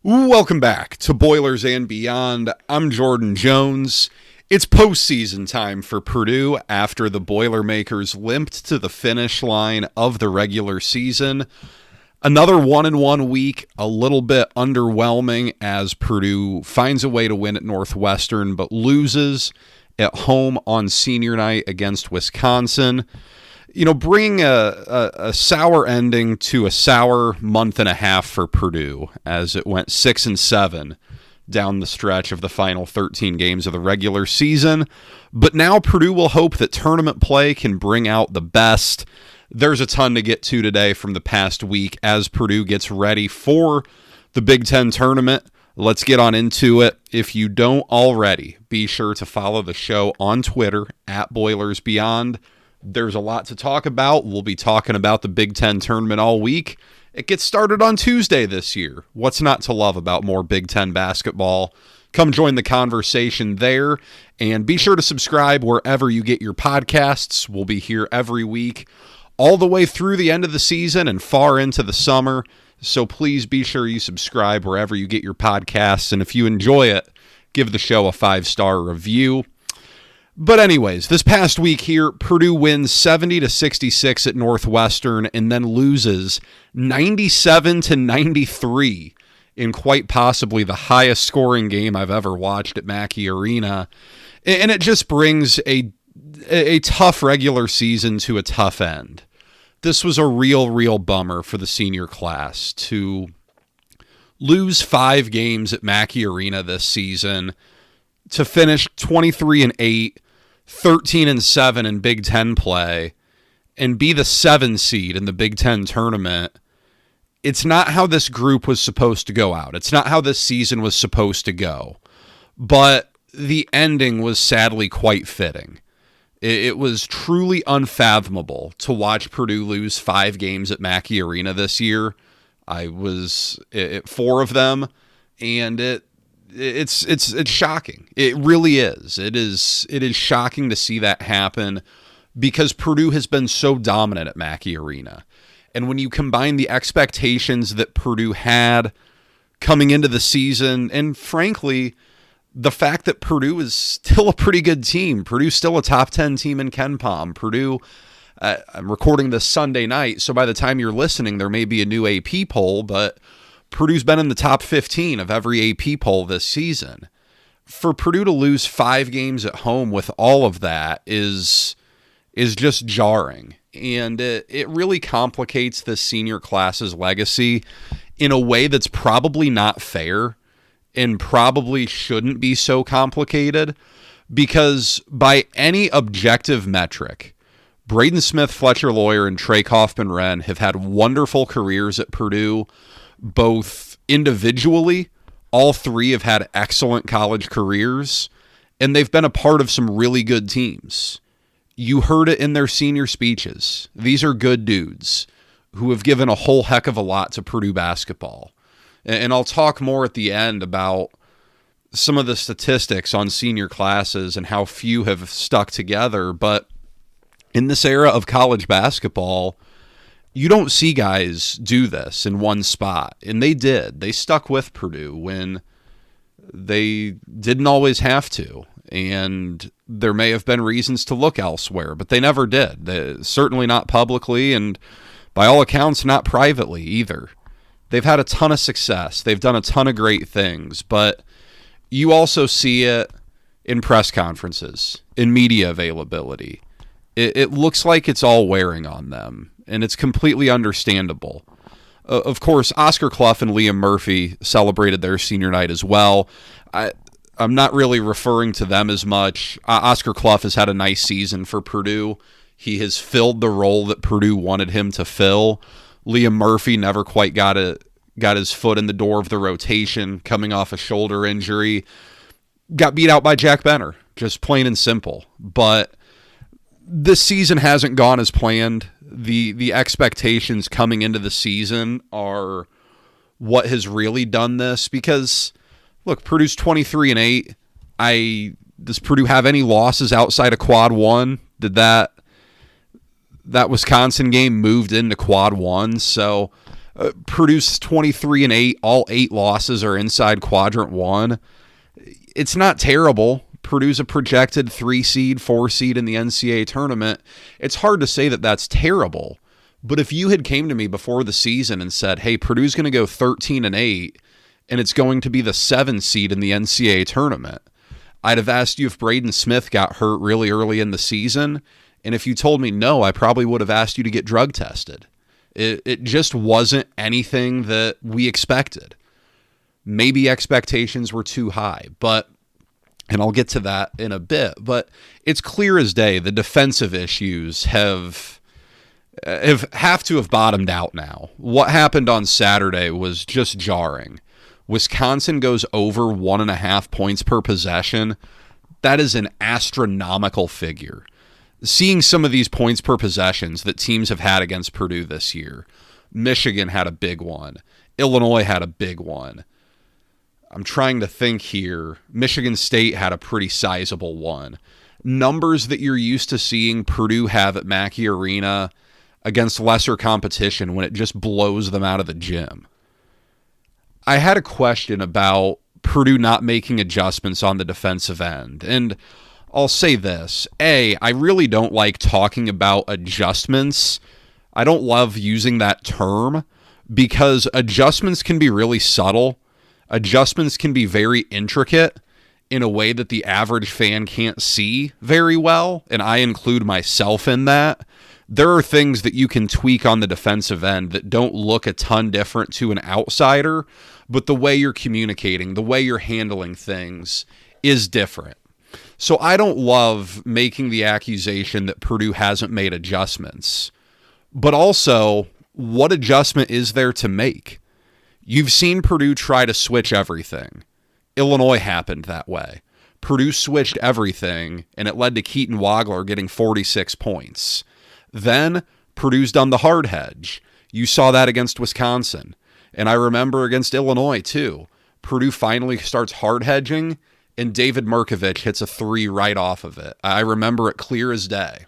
Welcome back to Boilers and Beyond. I'm Jordan Jones. It's postseason time for Purdue after the Boilermakers limped to the finish line of the regular season. Another 1-1 week, a little bit underwhelming as Purdue finds a way to win at Northwestern, but loses at home on senior night against Wisconsin. You know, bringing a sour ending to a sour month and a half for Purdue as it went 6-7 down the stretch of the final 13 games of the regular season. But now Purdue will hope that tournament play can bring out the best. There's a ton to get to today from the past week as Purdue gets ready for the Big Ten tournament. Let's get on into it. If you don't already, be sure to follow the show on Twitter at BoilersBeyond. There's a lot to talk about. We'll be talking about the Big Ten tournament all week. It gets started on Tuesday this year. What's not to love about more Big Ten basketball? Come join the conversation there, and be sure to subscribe wherever you get your podcasts. We'll be here every week, all the way through the end of the season and far into the summer. So please be sure you subscribe wherever you get your podcasts, and if you enjoy it, give the show a 5-star review. But anyways, this past week here, Purdue wins 70-66 at Northwestern and then loses 97-93 in quite possibly the highest scoring game I've ever watched at Mackey Arena. And it just brings a tough regular season to a tough end. This was a real bummer for the senior class to lose 5 games at Mackey Arena this season, to finish 23-8, 13-7 in Big Ten play, and be the 7 seed in the Big Ten tournament. It's not how this group was supposed to go out. It's not how this season was supposed to go. But the ending was sadly quite fitting. It was truly unfathomable to watch Purdue lose 5 games at Mackey Arena this year. I was at 4 of them, and it's shocking. It really is. It is shocking to see that happen because Purdue has been so dominant at Mackey Arena. And when you combine the expectations that Purdue had coming into the season, and frankly, the fact that Purdue is still a pretty good team. Purdue's still a top 10 team in KenPom. Purdue, I'm recording this Sunday night, so by the time you're listening, there may be a new AP poll, but Purdue's been in the top 15 of every AP poll this season. For Purdue to lose 5 games at home with all of that is just jarring. And it really complicates the senior class's legacy in a way that's probably not fair and probably shouldn't be so complicated, because by any objective metric, Braden Smith, Fletcher Loyer, and Trey Kaufman-Renn have had wonderful careers at Purdue, both individually. All 3 have had excellent college careers, and they've been a part of some really good teams. You heard it in their senior speeches. These are good dudes who have given a whole heck of a lot to Purdue basketball. And I'll talk more at the end about some of the statistics on senior classes and how few have stuck together. But in this era of college basketball, you don't see guys do this in one spot. And they did. They stuck with Purdue when they didn't always have to. And there may have been reasons to look elsewhere, but they never did. Certainly not publicly, and by all accounts, not privately either. They've had a ton of success. They've done a ton of great things, but you also see it in press conferences, in media availability. It looks like it's all wearing on them, and it's completely understandable. Of course, Oscar Clough and Liam Murphy celebrated their senior night as well. I'm not really referring to them as much. Oscar Clough has had a nice season for Purdue. He has filled the role that Purdue wanted him to fill. Liam Murphy never quite got his foot in the door of the rotation, coming off a shoulder injury. Got beat out by Jack Benner, just plain and simple. But this season hasn't gone as planned. The expectations coming into the season are what has really done this, because look, Purdue's 23-8. Does Purdue have any losses outside of quad 1? Did that Wisconsin game moved into quad 1? So Purdue's 23-8. All 8 losses are inside quadrant 1. It's not terrible. Purdue's a projected 3 seed, 4 seed in the NCAA tournament. It's hard to say that that's terrible. But if you had came to me before the season and said, hey, Purdue's going to go 13-8, and it's going to be the 7 seed in the NCAA tournament, I'd have asked you if Braden Smith got hurt really early in the season. And if you told me no, I probably would have asked you to get drug tested. It just wasn't anything that we expected. Maybe expectations were too high, and I'll get to that in a bit, but it's clear as day the defensive issues have to have bottomed out now. What happened on Saturday was just jarring. Wisconsin goes over 1.5 points per possession. That is an astronomical figure. Seeing some of these points per possessions that teams have had against Purdue this year, Michigan had a big one. Illinois had a big one. I'm trying to think here. Michigan State had a pretty sizable one. Numbers that you're used to seeing Purdue have at Mackey Arena against lesser competition when it just blows them out of the gym. I had a question about Purdue not making adjustments on the defensive end, and I'll say this. I really don't like talking about adjustments. I don't love using that term because adjustments can be really subtle. Adjustments can be very intricate in a way that the average fan can't see very well, and I include myself in that. There are things that you can tweak on the defensive end that don't look a ton different to an outsider, but the way you're communicating, the way you're handling things is different. So I don't love making the accusation that Purdue hasn't made adjustments. But also, what adjustment is there to make? You've seen Purdue try to switch everything. Illinois happened that way. Purdue switched everything, and it led to Keaton Wagler getting 46 points. Then, Purdue's done the hard hedge. You saw that against Wisconsin. And I remember against Illinois, too. Purdue finally starts hard hedging, and David Merkovich hits a 3 right off of it. I remember it clear as day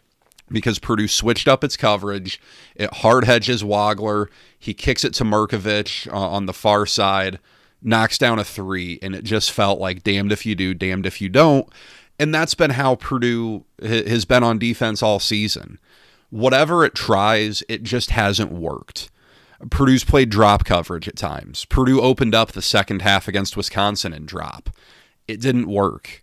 because Purdue switched up its coverage. It hard hedges Wagler. He kicks it to Merkovich on the far side, knocks down a 3, and it just felt like damned if you do, damned if you don't. And that's been how Purdue has been on defense all season. Whatever it tries, it just hasn't worked. Purdue's played drop coverage at times. Purdue opened up the second half against Wisconsin in drop. It didn't work.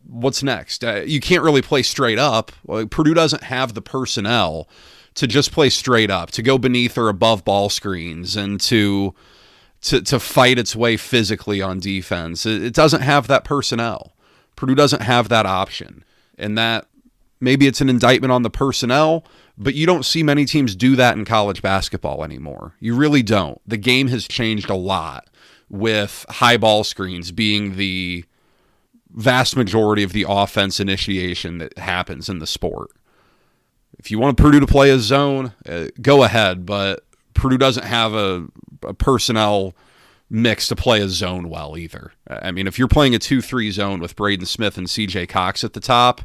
What's next? You can't really play straight up. Purdue doesn't have the personnel to just play straight up, to go beneath or above ball screens, and to fight its way physically on defense. It doesn't have that personnel. Purdue doesn't have that option. And that, maybe it's an indictment on the personnel, but you don't see many teams do that in college basketball anymore. You really don't. The game has changed a lot, with high ball screens being the vast majority of the offense initiation that happens in the sport. If you want Purdue to play a zone, go ahead, but Purdue doesn't have a personnel mix to play a zone well either. I mean, if you're playing a 2-3 zone with Braden Smith and CJ Cox at the top,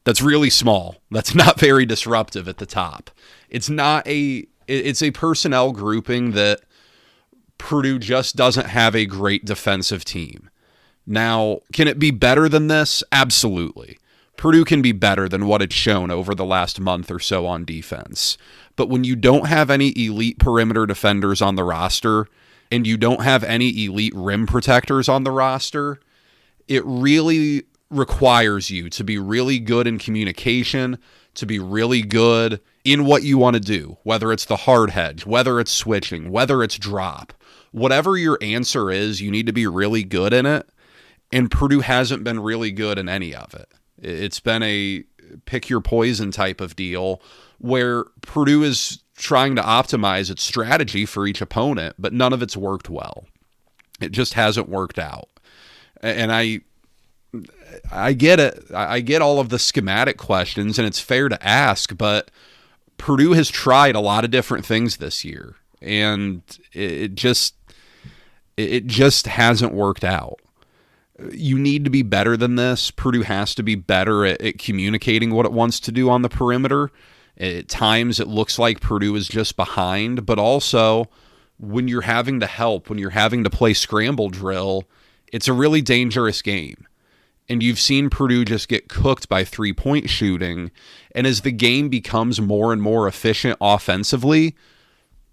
that's really small. That's not very disruptive at the top. It's a personnel grouping that Purdue just doesn't have a great defensive team. Now, can it be better than this? Absolutely. Purdue can be better than what it's shown over the last month or so on defense. But when you don't have any elite perimeter defenders on the roster, and you don't have any elite rim protectors on the roster, it really requires you to be really good in communication, to be really good in what you want to do, whether it's the hard hedge, whether it's switching, whether it's drop. Whatever your answer is, you need to be really good in it, and Purdue hasn't been really good in any of it. It's been a pick your poison type of deal where Purdue is trying to optimize its strategy for each opponent, but none of it's worked well. It just hasn't worked out. And I get it. I get all of the schematic questions, and it's fair to ask, but Purdue has tried a lot of different things this year, and it just hasn't worked out. You need to be better than this. Purdue has to be better at communicating what it wants to do on the perimeter. At times it looks like Purdue is just behind, but also when you're having to help, when you're having to play scramble drill, it's a really dangerous game. And you've seen Purdue just get cooked by three-point shooting. And as the game becomes more and more efficient offensively,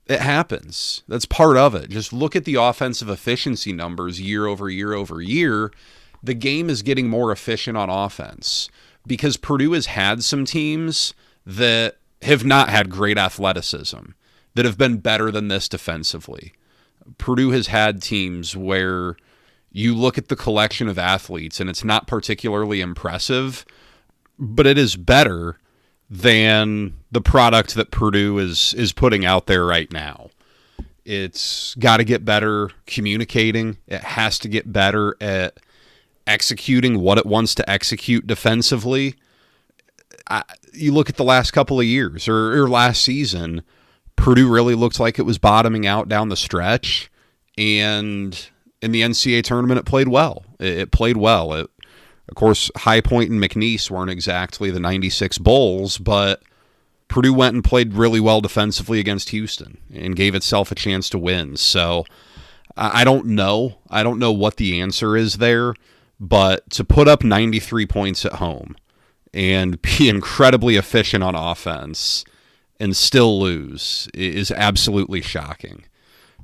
it happens. That's part of it. Just look at the offensive efficiency numbers year over year over year. The game is getting more efficient on offense because Purdue has had some teams that have not had great athleticism, that have been better than this defensively. Purdue has had teams where you look at the collection of athletes and it's not particularly impressive, but it is better than the product that Purdue is putting out there right now. It's got to get better communicating. It has to get better at executing what it wants to execute defensively. You look at the last couple of years or last season, Purdue really looked like it was bottoming out down the stretch, and in the NCAA tournament, it played well. It played well. Of course, High Point and McNeese weren't exactly the 96 Bulls, but Purdue went and played really well defensively against Houston and gave itself a chance to win. So I don't know. I don't know what the answer is there, but to put up 93 points at home and be incredibly efficient on offense and still lose is absolutely shocking.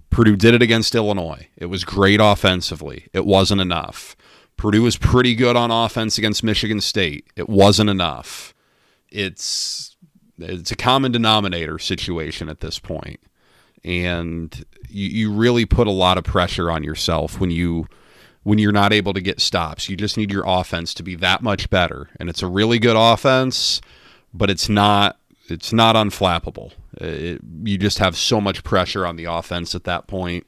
Purdue did it against Illinois. It was great offensively. It wasn't enough. Purdue was pretty good on offense against Michigan State. It wasn't enough. It's a common denominator situation at this point. And you really put a lot of pressure on yourself when you're not able to get stops. You just need your offense to be that much better. And it's a really good offense, but it's not unflappable. You just have so much pressure on the offense at that point.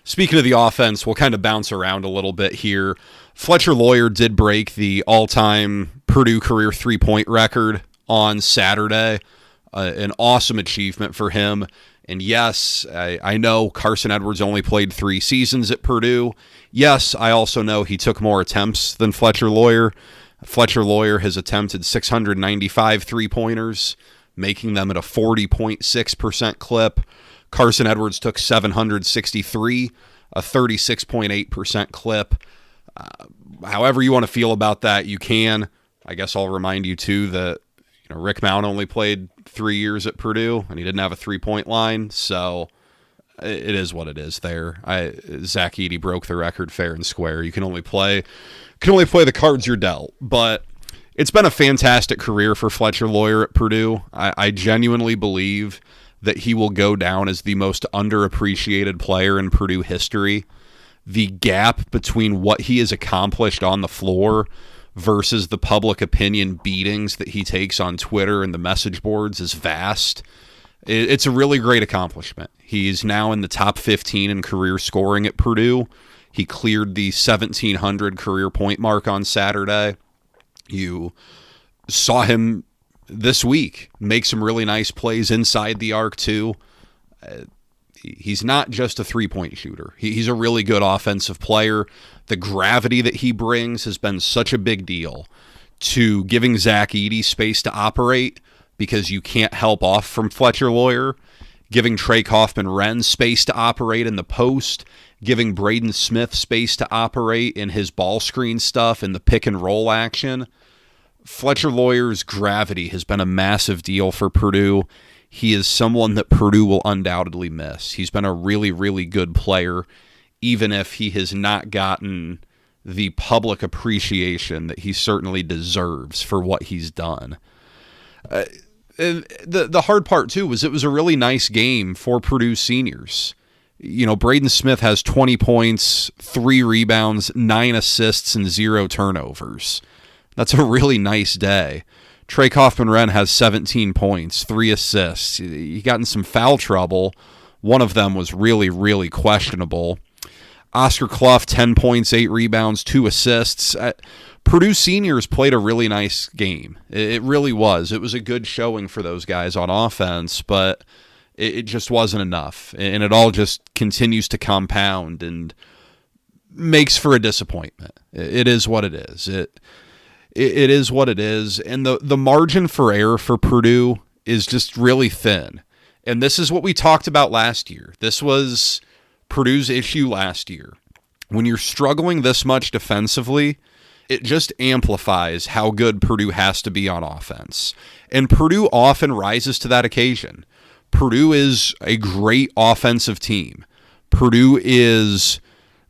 Speaking of the offense, we'll kind of bounce around a little bit here. Fletcher Loyer did break the all-time Purdue career three-point record on Saturday. An awesome achievement for him. And yes, I know Carson Edwards only played 3 seasons at Purdue. Yes, I also know he took more attempts than Fletcher Loyer. Fletcher Loyer has attempted 695 three-pointers, making them at a 40.6% clip. Carson Edwards took 763, a 36.8% clip. However you want to feel about that, you can. I guess I'll remind you, too, that Rick Mount only played 3 years at Purdue, and he didn't have a three-point line, so it is what it is there. Zach Edey broke the record fair and square. You can only play the cards you're dealt, but it's been a fantastic career for Fletcher Loyer at Purdue. I genuinely believe that he will go down as the most underappreciated player in Purdue history. The gap between what he has accomplished on the floor versus the public opinion beatings that he takes on Twitter and the message boards is vast. It's a really great accomplishment. He's now in the top 15 in career scoring at Purdue. He cleared the 1,700 career point mark on Saturday. You saw him this week make some really nice plays inside the arc, too. He's not just a three-point shooter. He's a really good offensive player. The gravity that he brings has been such a big deal to giving Zach Edey space to operate because you can't help off from Fletcher Loyer, giving Trey Kaufman-Renn space to operate in the post, giving Braden Smith space to operate in his ball screen stuff and the pick-and-roll action. Fletcher Loyer's gravity has been a massive deal for Purdue. He is someone that Purdue will undoubtedly miss. He's been a really, really good player, even if he has not gotten the public appreciation that he certainly deserves for what he's done. The hard part, too, was it was a really nice game for Purdue seniors. Braden Smith has 20 points, 3 rebounds, 9 assists, and 0 turnovers. That's a really nice day. Trey Kaufman-Renn has 17 points, 3 assists. He got in some foul trouble. One of them was really, really questionable. Oscar Clough, 10 points, 8 rebounds, 2 assists. Purdue seniors played a really nice game. It really was. It was a good showing for those guys on offense, but it just wasn't enough. And it all just continues to compound and makes for a disappointment. It is what it is. it is what it is. And the margin for error for Purdue is just really thin. And this is what we talked about last year. This was Purdue's issue last year. When you're struggling this much defensively, it just amplifies how good Purdue has to be on offense. And Purdue often rises to that occasion. Purdue is a great offensive team. Purdue is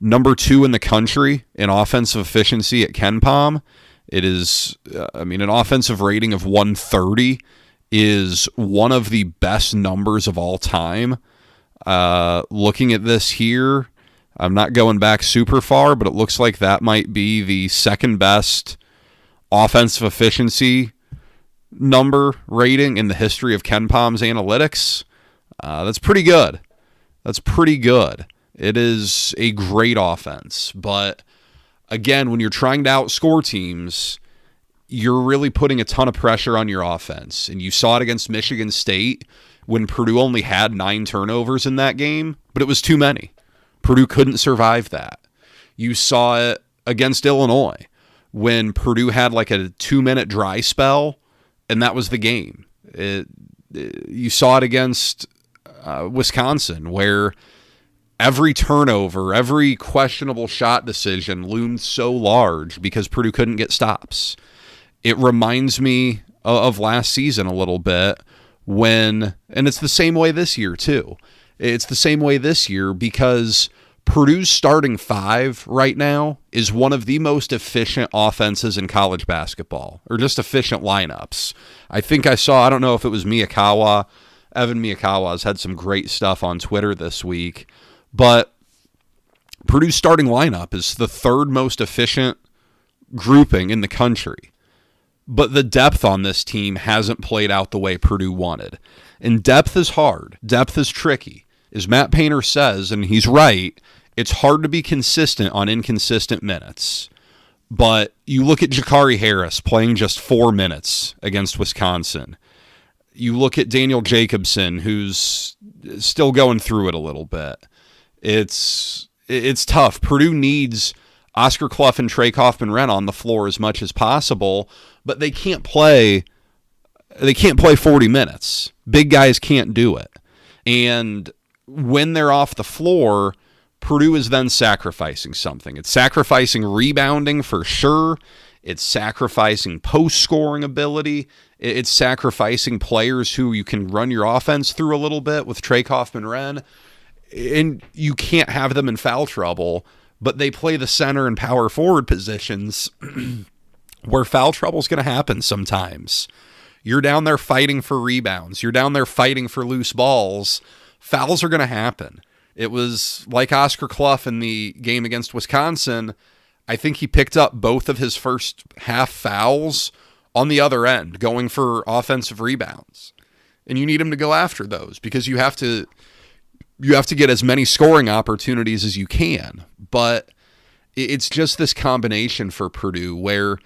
number 2 in the country in offensive efficiency at KenPom. It is, an offensive rating of 130 is one of the best numbers of all time. Looking at this here, I'm not going back super far, but it looks like that might be the second best offensive efficiency number rating in the history of KenPom's analytics. That's pretty good. That's pretty good. It is a great offense. But again, when you're trying to outscore teams, you're really putting a ton of pressure on your offense. And you saw it against Michigan State when Purdue only had 9 turnovers in that game, but it was too many. Purdue couldn't survive that. You saw it against Illinois when Purdue had like a 2-minute dry spell, and that was the game. You saw it against Wisconsin, where every turnover, every questionable shot decision loomed so large because Purdue couldn't get stops. It reminds me of last season a little bit and it's the same way this year too. It's the same way this year because Purdue's starting 5 right now is one of the most efficient offenses in college basketball, or just efficient lineups. I don't know if it was Miyakawa. Evan Miyakawa's had some great stuff on Twitter this week, but Purdue's starting lineup is the 3rd most efficient grouping in the country. But the depth on this team hasn't played out the way Purdue wanted. And depth is hard. Depth is tricky. As Matt Painter says, and he's right, it's hard to be consistent on inconsistent minutes. But you look at Jakari Harris playing just 4 minutes against Wisconsin. You look at Daniel Jacobson, who's still going through it a little bit. It's tough. Purdue needs Oscar Clough and Trey Kaufman-Renn on the floor as much as possible, but they can't play 40 minutes. Big guys can't do it. And when they're off the floor, Purdue is then sacrificing something. It's sacrificing rebounding for sure. It's sacrificing post-scoring ability. It's sacrificing players who you can run your offense through a little bit with Trey Kaufman-Renn. And you can't have them in foul trouble, but they play the center and power forward positions where foul trouble is going to happen sometimes. You're down there fighting for rebounds. You're down there fighting for loose balls. Fouls are going to happen. It was like Oscar Clough in the game against Wisconsin. I think he picked up both of his first half fouls on the other end, going for offensive rebounds. And you need him to go after those because you have to get as many scoring opportunities as you can. But it's just this combination for Purdue where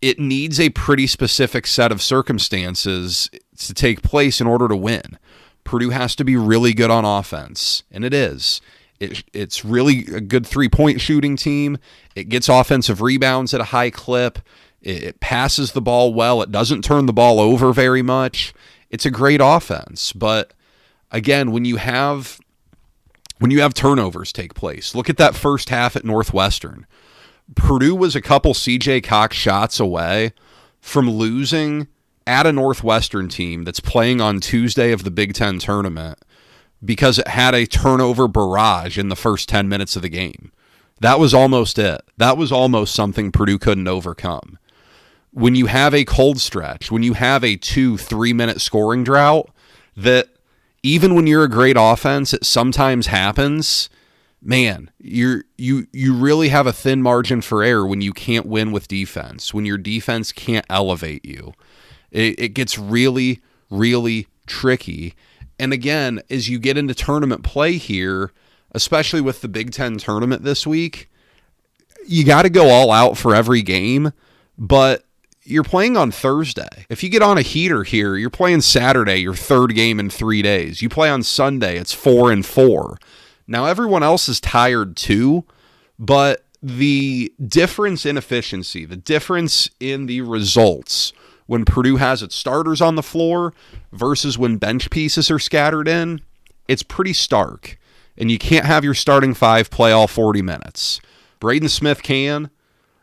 it needs a pretty specific set of circumstances to take place in order to win. Purdue has to be really good on offense, and it is. It's really a good three-point shooting team. It gets offensive rebounds at a high clip. It passes the ball well. It doesn't turn the ball over very much. It's a great offense. But again, when you have turnovers take place, look at that first half at Northwestern. Purdue was a couple C.J. Cox shots away from losing at a Northwestern team that's playing on Tuesday of the Big Ten tournament because it had a turnover barrage in the first 10 minutes of the game. That was almost it. That was almost something Purdue couldn't overcome. When you have a cold stretch, when you have a 2-3 minute scoring drought, that even when you're a great offense, it sometimes happens. Man, you really have a thin margin for error when you can't win with defense, when your defense can't elevate you. It gets really, really tricky. And again, as you get into tournament play here, especially with the Big Ten tournament this week, you got to go all out for every game, but you're playing on Thursday. If you get on a heater here, you're playing Saturday, your third game in 3 days. You play on Sunday, it's 4-4. Now, everyone else is tired too, but the difference in efficiency, the difference in the results when Purdue has its starters on the floor versus when bench pieces are scattered in, it's pretty stark. And you can't have your starting five play all 40 minutes. Braden Smith can.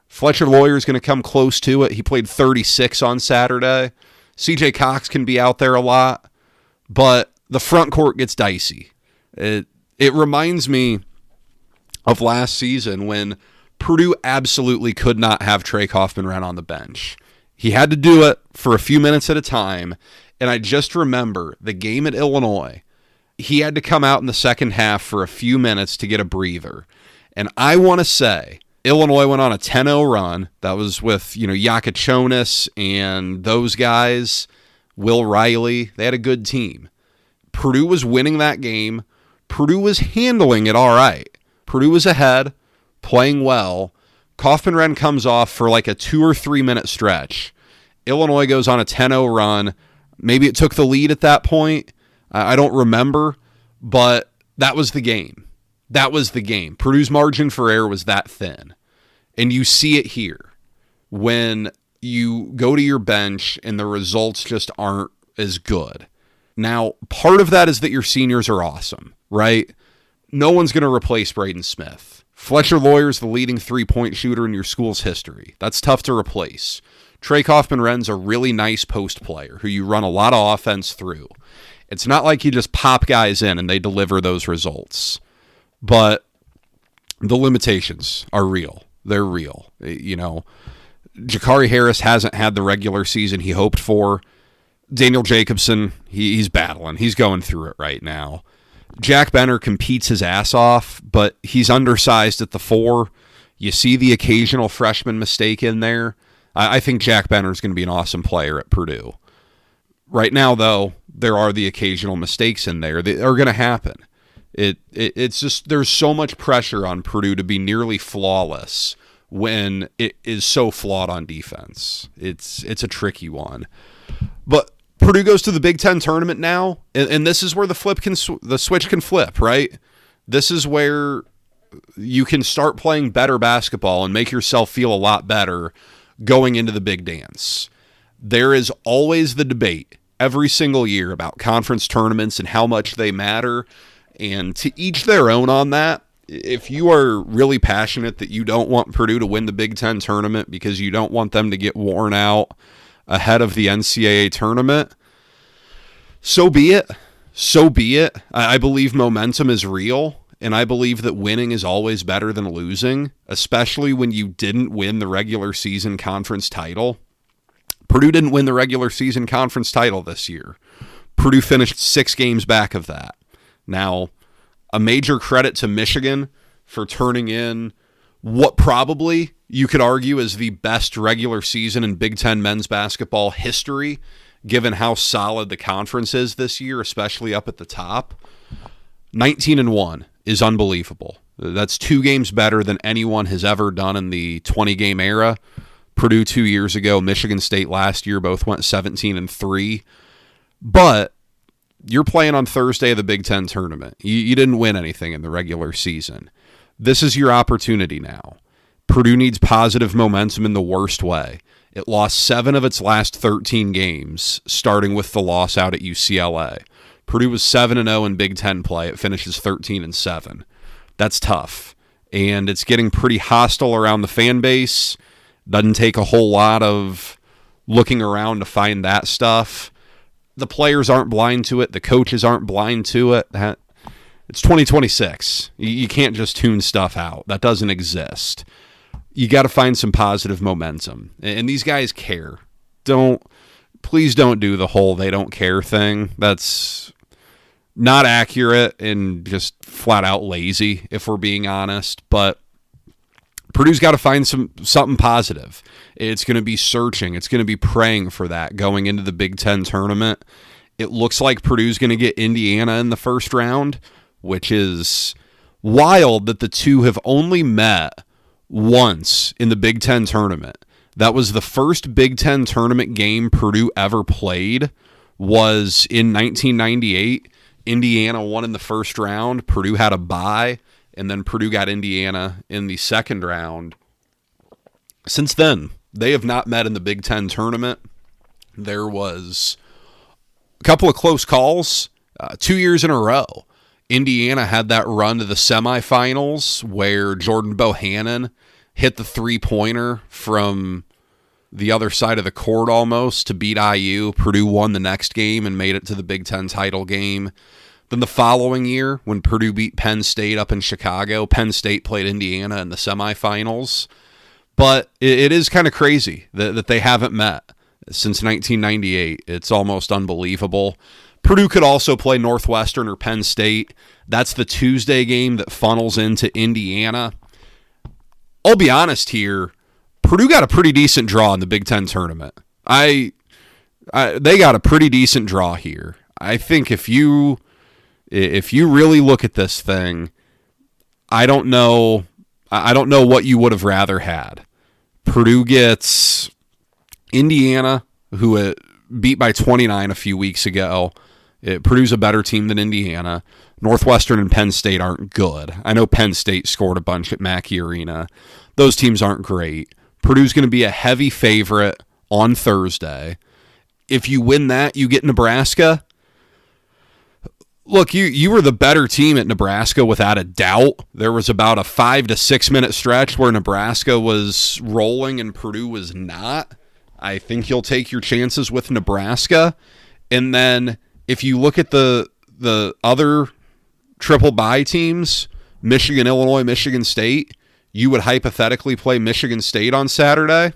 Fletcher Loyer is going to come close to it. He played 36 on Saturday. CJ Cox can be out there a lot, but the front court gets dicey. It reminds me of last season when Purdue absolutely could not have Trey Kaufman-Renn on the bench. He had to do it for a few minutes at a time, and I just remember the game at Illinois. He had to come out in the second half for a few minutes to get a breather. And I want to say Illinois went on a 10-0 run. That was with, Yakachonis and those guys, Will Riley. They had a good team. Purdue was winning that game. Purdue was handling it all right. Purdue was ahead, playing well. Kaufman-Renn comes off for like a 2 or 3 minute stretch. Illinois goes on a 10-0 run. Maybe it took the lead at that point. I don't remember, but that was the game. That was the game. Purdue's margin for error was that thin. And you see it here when you go to your bench and the results just aren't as good. Now, part of that is that your seniors are awesome, right? No one's going to replace Braden Smith. Fletcher Loyer is the leading three-point shooter in your school's history. That's tough to replace. Trey Kaufman-Renn's a really nice post player who you run a lot of offense through. It's not like you just pop guys in and they deliver those results. But the limitations are real. They're real. Jakari Harris hasn't had the regular season he hoped for. Daniel Jacobson, he's battling. He's going through it right now. Jack Benner competes his ass off, but he's undersized at the 4. You see the occasional freshman mistake in there. I think Jack Benner is going to be an awesome player at Purdue. Right now, though, there are the occasional mistakes in there that are going to happen. It's just there's so much pressure on Purdue to be nearly flawless when it is so flawed on defense. It's a tricky one. But Purdue goes to the Big Ten tournament now, and this is where the switch can flip, right? This is where you can start playing better basketball and make yourself feel a lot better going into the big dance. There is always the debate every single year about conference tournaments and how much they matter, and to each their own on that. If you are really passionate that you don't want Purdue to win the Big Ten tournament because you don't want them to get worn out ahead of the NCAA tournament, so be it. So be it. I believe momentum is real, and I believe that winning is always better than losing, especially when you didn't win the regular season conference title. Purdue didn't win the regular season conference title this year. Purdue finished 6 games back of that. Now, a major credit to Michigan for turning in what probably you could argue is the best regular season in Big Ten men's basketball history, given how solid the conference is this year, especially up at the top. 19-1 is unbelievable. That's 2 games better than anyone has ever done in the 20-game era. Purdue 2 years ago, Michigan State last year, both went 17-3. But you're playing on Thursday of the Big Ten tournament. You didn't win anything in the regular season. This is your opportunity now. Purdue needs positive momentum in the worst way. It lost 7 of its last 13 games, starting with the loss out at UCLA. Purdue was 7-0 in Big Ten play. It finishes 13-7. That's tough. And it's getting pretty hostile around the fan base. Doesn't take a whole lot of looking around to find that stuff. The players aren't blind to it. The coaches aren't blind to it. It's 2026. You can't just tune stuff out. That doesn't exist. You got to find some positive momentum. And these guys care. Please don't do the whole they don't care thing. That's not accurate and just flat out lazy, if we're being honest. But Purdue's got to find something positive. It's going to be searching. It's going to be praying for that going into the Big Ten tournament. It looks like Purdue's going to get Indiana in the first round, which is wild that the two have only met once in the Big Ten tournament. That was the first Big Ten tournament game Purdue ever played was in 1998. Indiana won in the first round. Purdue had a bye. and then Purdue got Indiana in the second round. Since then, they have not met in the Big Ten tournament. There was a couple of close calls 2 years in a row. Indiana had that run to the semifinals where Jordan Bohannon hit the three-pointer from the other side of the court almost to beat IU. Purdue won the next game and made it to the Big Ten title game. Then the following year, when Purdue beat Penn State up in Chicago, Penn State played Indiana in the semifinals. But it is kind of crazy that they haven't met since 1998. It's almost unbelievable. Purdue could also play Northwestern or Penn State. That's the Tuesday game that funnels into Indiana. I'll be honest here. Purdue got a pretty decent draw in the Big Ten tournament. They got a pretty decent draw here. I think if you really look at this thing, I don't know what you would have rather had. Purdue gets Indiana, who it beat by 29 a few weeks ago. Purdue's a better team than Indiana. Northwestern and Penn State aren't good. I know Penn State scored a bunch at Mackey Arena. Those teams aren't great. Purdue's going to be a heavy favorite on Thursday. If you win that, you get Nebraska. Look, you were the better team at Nebraska without a doubt. There was about a 5 to 6 minute stretch where Nebraska was rolling and Purdue was not. I think you'll take your chances with Nebraska. And then if you look at the other triple bye teams, Michigan, Illinois, Michigan State, you would hypothetically play Michigan State on Saturday.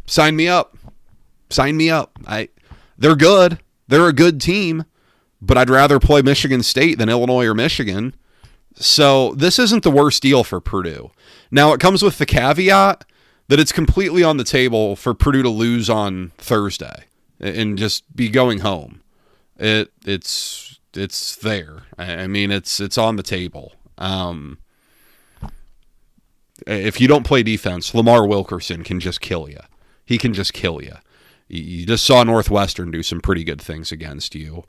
Sign me up. Sign me up. They're good. They're a good team, but I'd rather play Michigan State than Illinois or Michigan. So this isn't the worst deal for Purdue. Now, it comes with the caveat that it's completely on the table for Purdue to lose on Thursday and just be going home. It's there. I mean, it's on the table. If you don't play defense, Lamar Wilkerson can just kill you. He can just kill you. You just saw Northwestern do some pretty good things against you.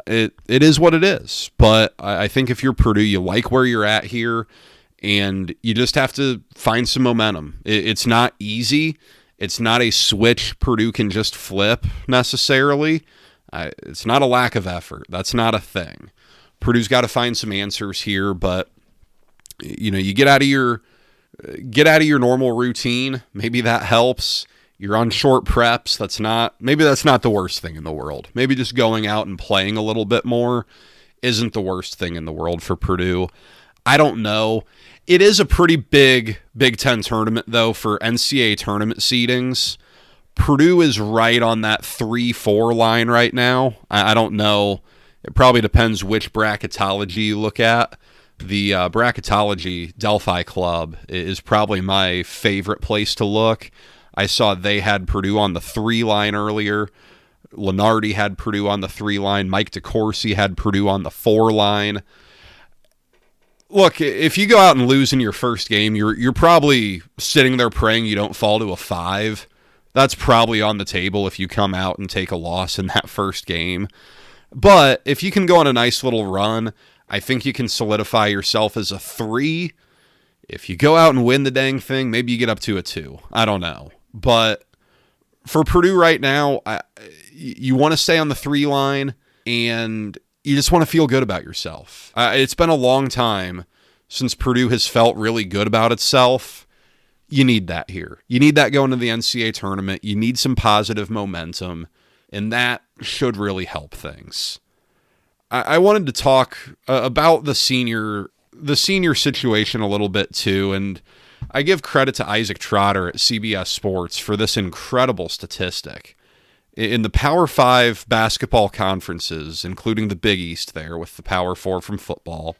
It is what it is. But I think if you're Purdue, you like where you're at here, and you just have to find some momentum. It's not easy. It's not a switch Purdue can just flip necessarily. It's not a lack of effort. That's not a thing. Purdue's got to find some answers here, but you get out of your normal routine. Maybe that helps. You're on short preps. Maybe that's not the worst thing in the world. Maybe just going out and playing a little bit more isn't the worst thing in the world for Purdue. I don't know. It is a pretty big Big Ten tournament, though, for NCAA tournament seedings. Purdue is right on that 3-4 line right now. I don't know. It probably depends which bracketology you look at. The bracketology Delphi Club is probably my favorite place to look. I saw they had Purdue on the 3 line earlier. Lenardi had Purdue on the 3 line. Mike DeCourcy had Purdue on the 4 line. Look, if you go out and lose in your first game, you're probably sitting there praying you don't fall to a 5. That's probably on the table if you come out and take a loss in that first game. But if you can go on a nice little run, I think you can solidify yourself as a 3. If you go out and win the dang thing, maybe you get up to a 2. I don't know. But for Purdue right now, you want to stay on the 3 line, and you just want to feel good about yourself. It's been a long time since Purdue has felt really good about itself. You need that here. You need that going to the NCAA tournament. You need some positive momentum, and that should really help things. I wanted to talk about the senior situation a little bit too, and I give credit to Isaac Trotter at CBS Sports for this incredible statistic. In the Power 5 basketball conferences, including the Big East there with the Power 4 from football,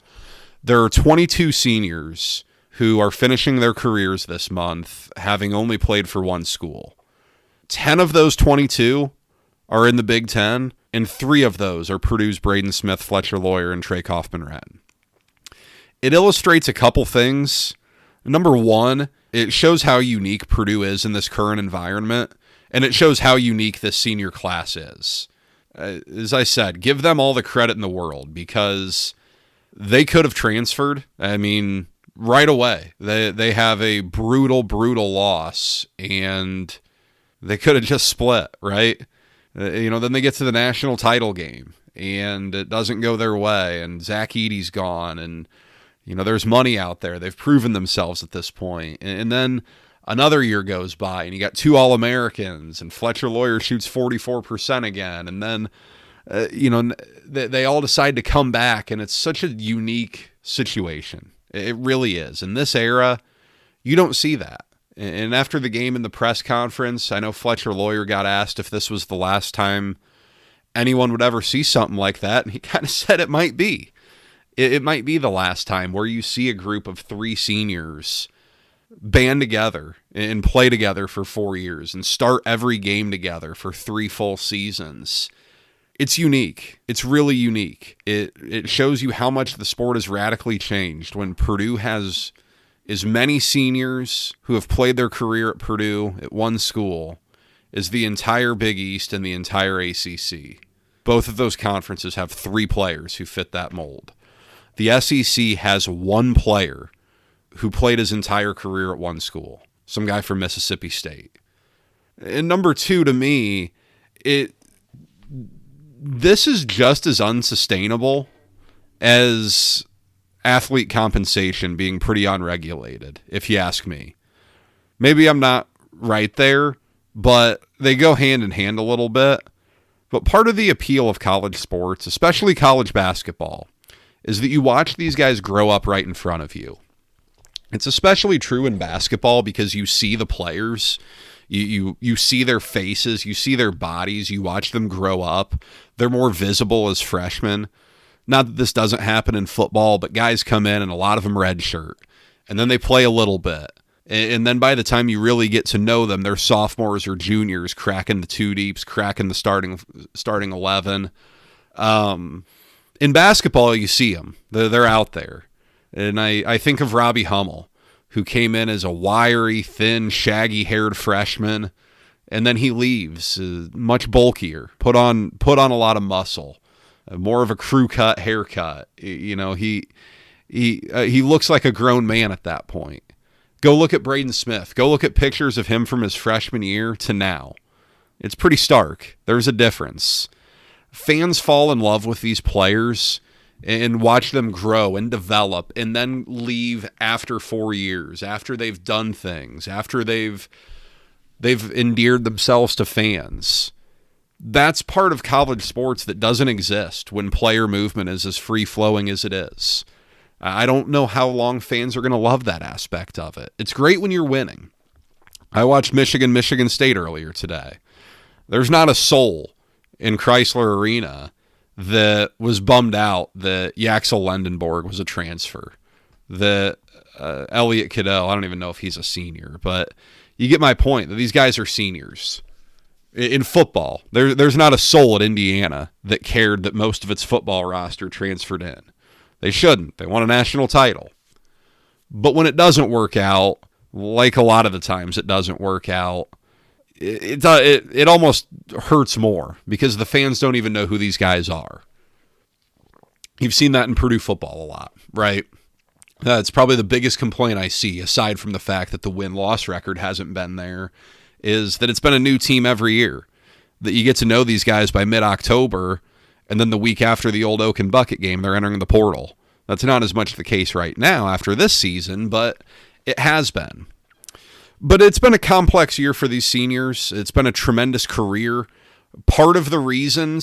there are 22 seniors who are finishing their careers this month having only played for one school. 10 of those 22 are in the Big Ten, and 3 of those are Purdue's Braden Smith, Fletcher Loyer, and Trey Kaufman-Ratton. It illustrates a couple things. Number one, it shows how unique Purdue is in this current environment, and it shows how unique this senior class is. As I said, give them all the credit in the world, because They could have transferred. I mean, right away. They have a brutal, brutal loss, and they could have just split, right? Then they get to the national title game, and it doesn't go their way, and Zach Edey's gone, and there's money out there. They've proven themselves at this point. And then another year goes by, and you got 2 All-Americans, and Fletcher Loyer shoots 44% again. And then, they all decide to come back, and it's such a unique situation. It really is. In this era, you don't see that. And after the game in the press conference, I know Fletcher Loyer got asked if this was the last time anyone would ever see something like that, and he kind of said it might be. It might be the last time where you see a group of 3 seniors band together and play together for 4 years and start every game together for 3 full seasons. It's unique. It's really unique. It shows you how much the sport has radically changed when Purdue has as many seniors who have played their career at Purdue at one school as the entire Big East and the entire ACC. Both of those conferences have 3 players who fit that mold. The SEC has 1 player who played his entire career at one school, some guy from Mississippi State. And number 2, to me, this is just as unsustainable as athlete compensation being pretty unregulated, if you ask me. Maybe I'm not right there, but they go hand in hand a little bit. But part of the appeal of college sports, especially college basketball, is that you watch these guys grow up right in front of you. It's especially true in basketball because you see the players, you see their faces, you see their bodies, you watch them grow up. They're more visible as freshmen. Not that this doesn't happen in football, but guys come in and a lot of them redshirt, and then they play a little bit. And then by the time you really get to know them, they're sophomores or juniors, cracking the 2 deeps, cracking the starting 11. In basketball, you see them. They're out there. And I think of Robbie Hummel, who came in as a wiry, thin, shaggy-haired freshman, and then he leaves much bulkier, put on a lot of muscle, more of a crew cut haircut. He looks like a grown man at that point. Go look at Braden Smith. Go look at pictures of him from his freshman year to now. It's pretty stark. There's a difference. Fans fall in love with these players and watch them grow and develop and then leave after 4 years, after they've done things, after they've endeared themselves to fans. That's part of college sports that doesn't exist when player movement is as free-flowing as it is. I don't know how long fans are going to love that aspect of it. It's great when you're winning. I watched Michigan State earlier today. There's not a soul in Chrysler Arena that was bummed out that Yaxel Lendenborg was a transfer. That Elliot Cadeau, I don't even know if he's a senior, but you get my point, that these guys are seniors. In football, there's not a soul at Indiana that cared that most of its football roster transferred in. They shouldn't. They won a national title. But when it doesn't work out, like a lot of the times it doesn't work out, it almost hurts more because the fans don't even know who these guys are. You've seen that in Purdue football a lot, right? It's probably the biggest complaint I see, aside from the fact that the win-loss record hasn't been there, is that it's been a new team every year. That you get to know these guys by mid-October, and then the week after the old Oak and Bucket game, they're entering the portal. That's not as much the case right now after this season, but it has been. But it's been a complex year for these seniors. It's been a tremendous career. Part of the reason,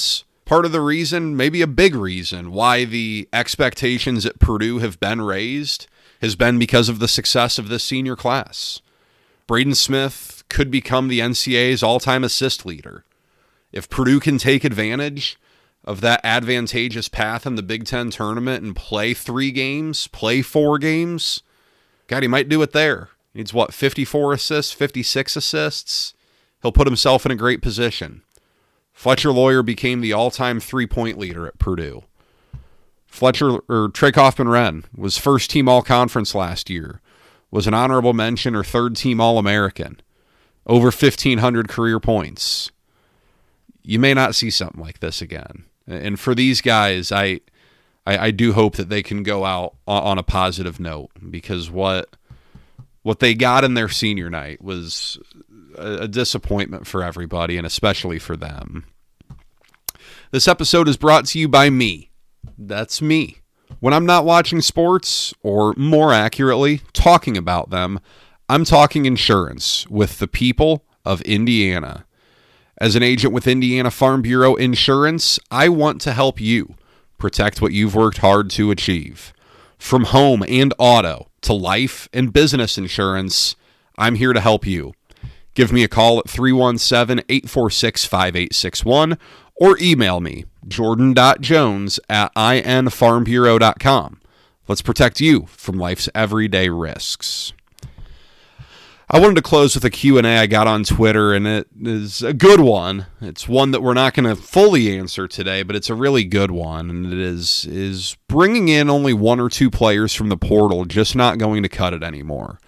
maybe a big reason, why the expectations at Purdue have been raised has been because of the success of this senior class. Braden Smith could become the NCAA's all-time assist leader. If Purdue can take advantage of that advantageous path in the Big Ten tournament and play 3 games, play 4 games, God, he might do it there. He needs, 54 assists, 56 assists? He'll put himself in a great position. Fletcher Loyer became the all-time 3-point leader at Purdue. Trey Kaufman-Renn was first-team all-conference last year, was an honorable mention or third-team All-American, over 1,500 career points. You may not see something like this again. And for these guys, I I do hope that they can go out on a positive note, because what they got in their senior night was a disappointment for everybody, and especially for them. This episode is brought to you by me. That's me. When I'm not watching sports, or more accurately, talking about them, I'm talking insurance with the people of Indiana. As an agent with Indiana Farm Bureau Insurance, I want to help you protect what you've worked hard to achieve. From home and auto to life and business insurance, I'm here to help you. Give me a call at 317-846-5861 or email me, jordan.jones@infarmbureau.com. Let's protect you from life's everyday risks. I wanted to close with a Q&A I got on Twitter, and it is a good one. It's one that we're not going to fully answer today, but it's a really good one, and it is bringing in only one or two players from the portal just not going to cut it anymore.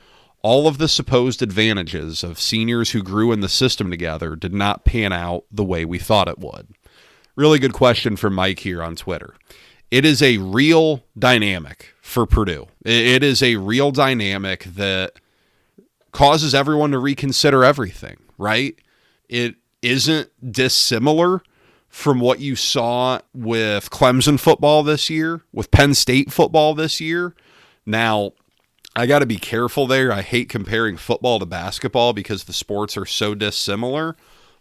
All of the supposed advantages of seniors who grew in the system together did not pan out the way we thought it would. Really good question from Mike here on Twitter. It is a real dynamic for Purdue. It is a real dynamic that causes everyone to reconsider everything, right? It isn't dissimilar from what you saw with Clemson football this year, with Penn State football this year. Now, I got to be careful there. I hate comparing football to basketball because the sports are so dissimilar,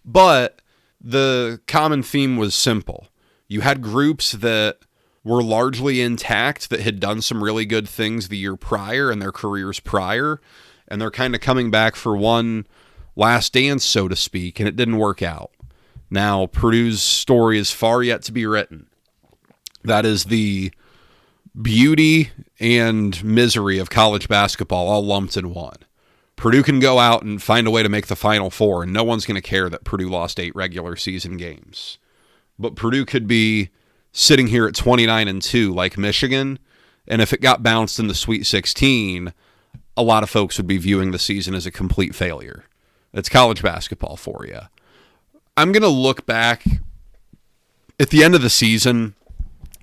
but the common theme was simple. You had groups that were largely intact, that had done some really good things the year prior and their careers prior, and they're kind of coming back for one last dance, so to speak, and it didn't work out. Now, Purdue's story is far yet to be written. That is the beauty and misery of college basketball all lumped in one. Purdue can go out and find a way to make the Final Four, and no one's going to care that Purdue lost 8 regular season games. But Purdue could be sitting here at 29-2 like Michigan, and if it got bounced in the Sweet 16, a lot of folks would be viewing the season as a complete failure. It's college basketball for you. I'm going to look back at the end of the season.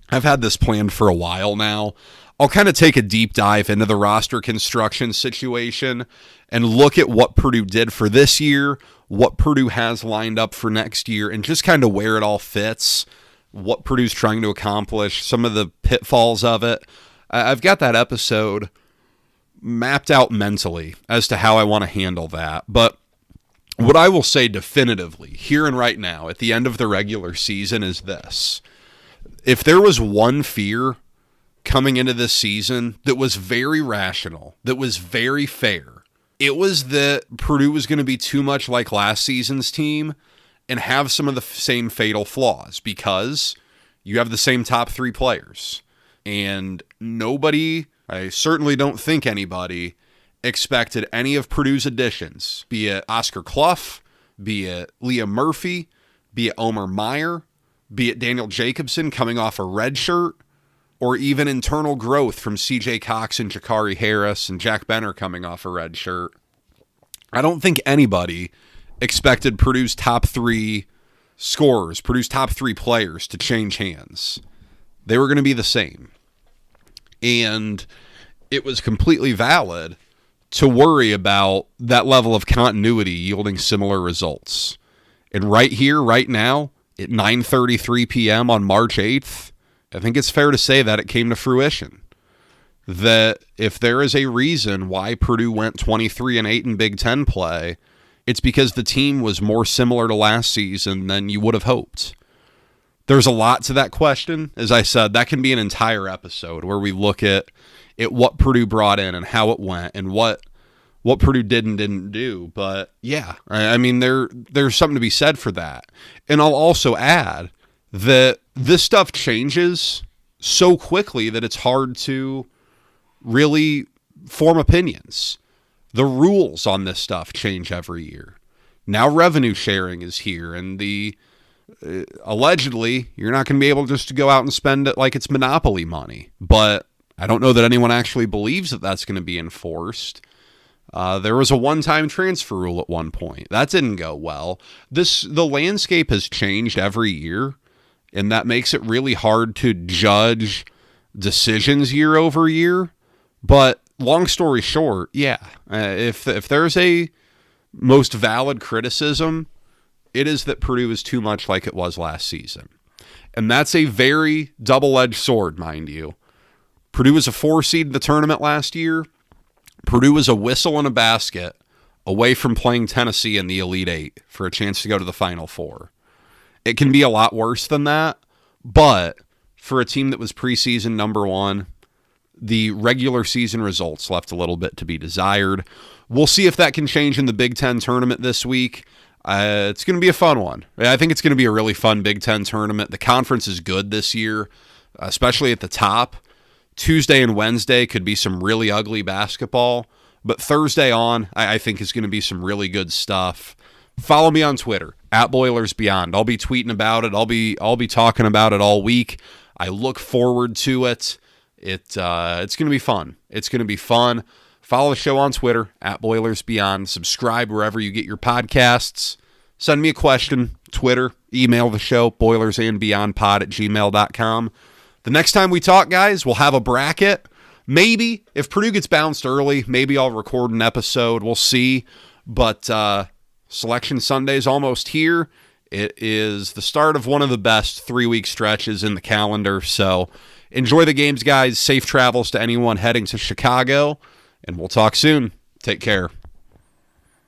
I've had this planned for a while now. I'll kind of take a deep dive into the roster construction situation and look at what Purdue did for this year, what Purdue has lined up for next year, and just kind of where it all fits, what Purdue's trying to accomplish, some of the pitfalls of it. I've got that episode mapped out mentally as to how I want to handle that. But what I will say definitively here and right now at the end of the regular season is this. If there was one fear coming into this season that was very rational, that was very fair, it was that Purdue was going to be too much like last season's team and have some of the same fatal flaws, because you have the same top 3 players. And nobody, I certainly don't think anybody, expected any of Purdue's additions, be it Oscar Clough, be it Liam Murphy, be it Omer Meyer, be it Daniel Jacobson coming off a red shirt, or even internal growth from C.J. Cox and Jakari Harris and Jack Benner coming off a red shirt. I don't think anybody expected Purdue's top 3 scorers, Purdue's top 3 players to change hands. They were going to be the same. And it was completely valid to worry about that level of continuity yielding similar results. And right here, right now, at 9:33 p.m. on March 8th, I think it's fair to say that it came to fruition. That if there is a reason why Purdue went 23-8 in Big Ten play, it's because the team was more similar to last season than you would have hoped. There's a lot to that question. As I said, that can be an entire episode where we look at what Purdue brought in and how it went and what Purdue did and didn't do. But yeah, I mean, there's something to be said for that. And I'll also add that this stuff changes so quickly that it's hard to really form opinions. The rules on this stuff change every year. Now revenue sharing is here, and allegedly you're not going to be able just to go out and spend it like it's monopoly money. But I don't know that anyone actually believes that that's going to be enforced. There was a one-time transfer rule at one point. That didn't go well. The landscape has changed every year, and that makes it really hard to judge decisions year over year. But long story short, yeah, if there's a most valid criticism, it is that Purdue is too much like it was last season. And that's a very double-edged sword, mind you. Purdue was a 4 seed in the tournament last year. Purdue was a whistle in a basket away from playing Tennessee in the Elite Eight for a chance to go to the Final Four. It can be a lot worse than that, but for a team that was preseason number 1, the regular season results left a little bit to be desired. We'll see if that can change in the Big Ten tournament this week. It's going to be a fun one. I think it's going to be a really fun Big Ten tournament. The conference is good this year, especially at the top. Tuesday and Wednesday could be some really ugly basketball, but Thursday on, I think is going to be some really good stuff. Follow me on Twitter, @BoilersBeyond. I'll be tweeting about it. I'll be talking about it all week. I look forward to it. It's going to be fun. It's going to be fun. Follow the show on Twitter, @BoilersBeyond. Subscribe wherever you get your podcasts. Send me a question, Twitter, email the show, boilersandbeyondpod@gmail.com. The next time we talk, guys, we'll have a bracket. Maybe, if Purdue gets bounced early, maybe I'll record an episode. We'll see. But Selection Sunday is almost here. It is the start of one of the best 3-week stretches in the calendar. So enjoy the games, guys. Safe travels to anyone heading to Chicago. And we'll talk soon. Take care.